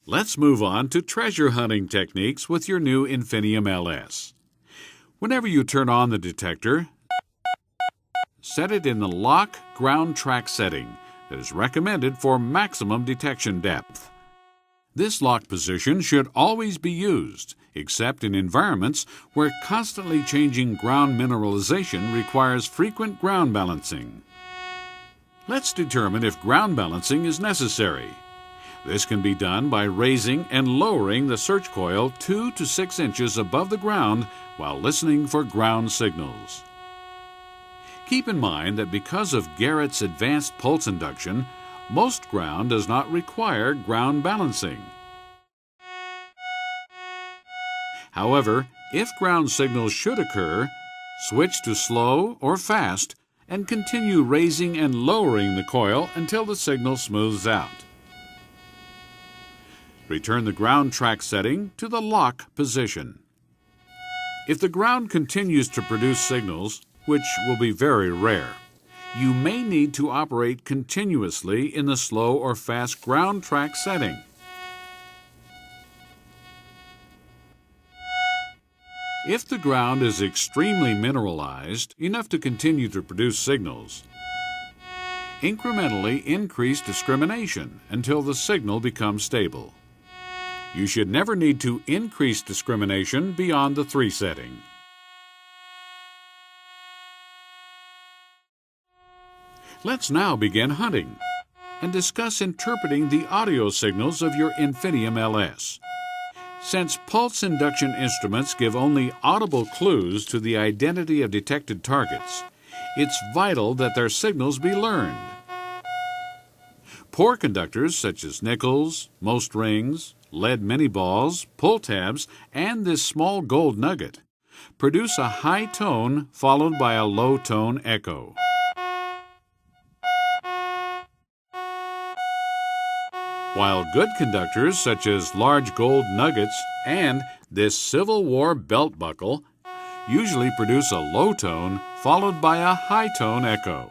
Let's move on to treasure hunting techniques with your new Infinium LS. Whenever you turn on the detector, set it in the lock ground track setting that is recommended for maximum detection depth. This lock position should always be used, except in environments where constantly changing ground mineralization requires frequent ground balancing. Let's determine if ground balancing is necessary. This can be done by raising and lowering the search coil 2 to 6 inches above the ground while listening for ground signals. Keep in mind that because of Garrett's advanced pulse induction, most ground does not require ground balancing. However, if ground signals should occur, switch to slow or fast and continue raising and lowering the coil until the signal smooths out. Return the ground track setting to the lock position. If the ground continues to produce signals, which will be very rare, you may need to operate continuously in the slow or fast ground track setting. If the ground is extremely mineralized, enough to continue to produce signals, incrementally increase discrimination until the signal becomes stable. You should never need to increase discrimination beyond the 3 setting. Let's now begin hunting and discuss interpreting the audio signals of your Infinium LS. Since pulse induction instruments give only audible clues to the identity of detected targets, it's vital that their signals be learned. Poor conductors such as nickels, most rings, lead mini balls, pull tabs, and this small gold nugget produce a high tone followed by a low tone echo. While good conductors such as large gold nuggets and this Civil War belt buckle usually produce a low tone followed by a high tone echo.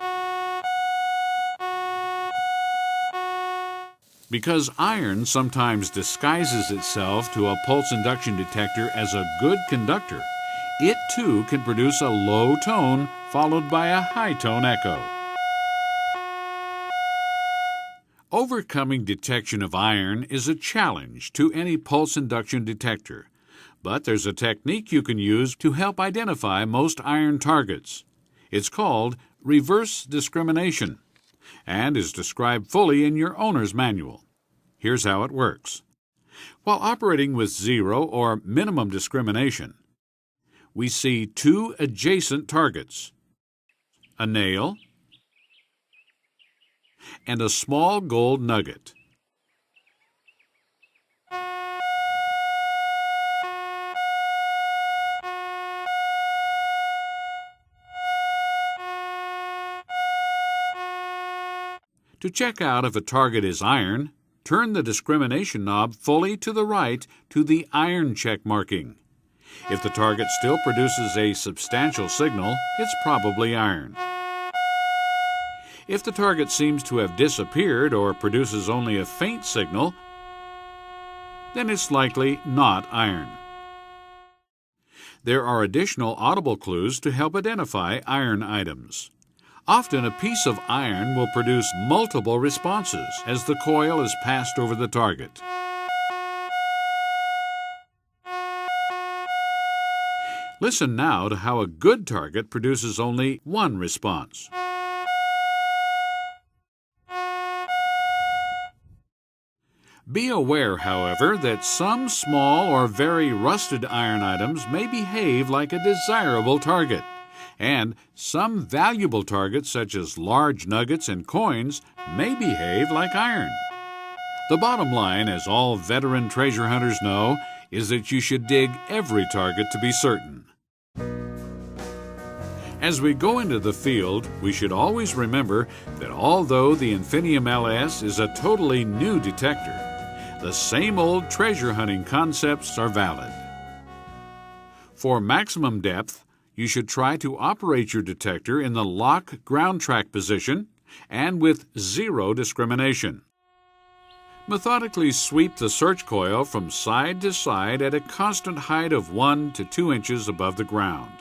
Because iron sometimes disguises itself to a pulse induction detector as a good conductor, it too can produce a low tone followed by a high tone echo. Overcoming detection of iron is a challenge to any pulse induction detector, but there's a technique you can use to help identify most iron targets. It's called reverse discrimination and is described fully in your owner's manual. Here's how it works. While operating with 0 or minimum discrimination, we see 2 adjacent targets, a nail and a small gold nugget. To check out if a target is iron, turn the discrimination knob fully to the right to the iron check marking. If the target still produces a substantial signal, it's probably iron. If the target seems to have disappeared or produces only a faint signal, then it's likely not iron. There are additional audible clues to help identify iron items. Often a piece of iron will produce multiple responses as the coil is passed over the target. Listen now to how a good target produces only one response. Be aware, however, that some small or very rusted iron items may behave like a desirable target, and some valuable targets such as large nuggets and coins may behave like iron. The bottom line, as all veteran treasure hunters know, is that you should dig every target to be certain. As we go into the field, we should always remember that although the Infinium LS is a totally new detector, the same old treasure hunting concepts are valid. For maximum depth, you should try to operate your detector in the lock ground track position and with 0 discrimination. Methodically sweep the search coil from side to side at a constant height of 1 to 2 inches above the ground.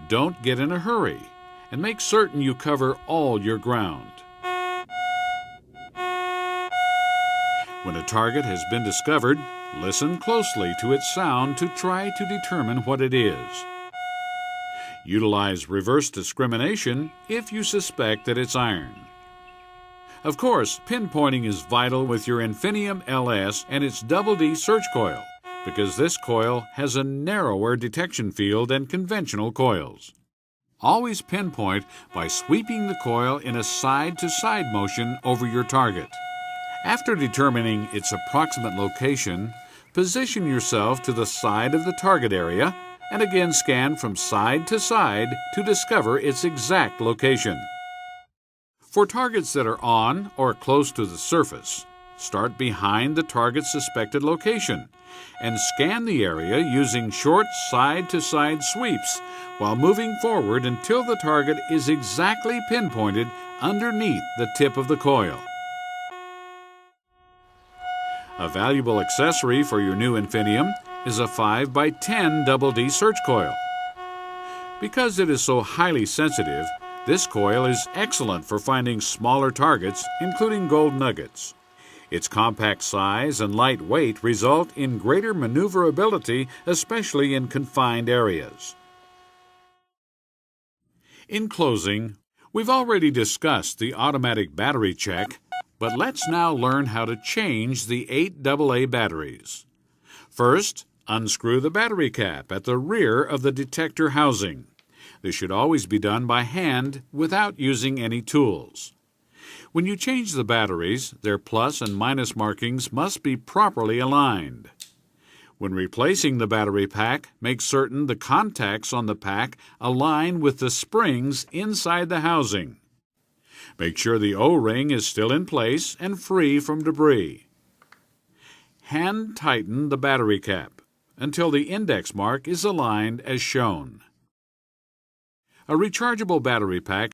Don't get in a hurry, and make certain you cover all your ground. When a target has been discovered, listen closely to its sound to try to determine what it is. Utilize reverse discrimination if you suspect that it's iron. Of course, pinpointing is vital with your Infinium LS and its Double D search coil, because this coil has a narrower detection field than conventional coils. Always pinpoint by sweeping the coil in a side-to-side motion over your target. After determining its approximate location, position yourself to the side of the target area and again scan from side to side to discover its exact location. For targets that are on or close to the surface, start behind the target's suspected location and scan the area using short side-to-side sweeps while moving forward until the target is exactly pinpointed underneath the tip of the coil. A valuable accessory for your new Infinium is a 5x10 Double D search coil. Because it is so highly sensitive, this coil is excellent for finding smaller targets, including gold nuggets. Its compact size and light weight result in greater maneuverability, especially in confined areas. In closing, we've already discussed the automatic battery check, but let's now learn how to change the 8 AA batteries. First, unscrew the battery cap at the rear of the detector housing. This should always be done by hand without using any tools. When you change the batteries, their plus and minus markings must be properly aligned. When replacing the battery pack, make certain the contacts on the pack align with the springs inside the housing. Make sure the O-ring is still in place and free from debris. Hand tighten the battery cap until the index mark is aligned as shown. A rechargeable battery pack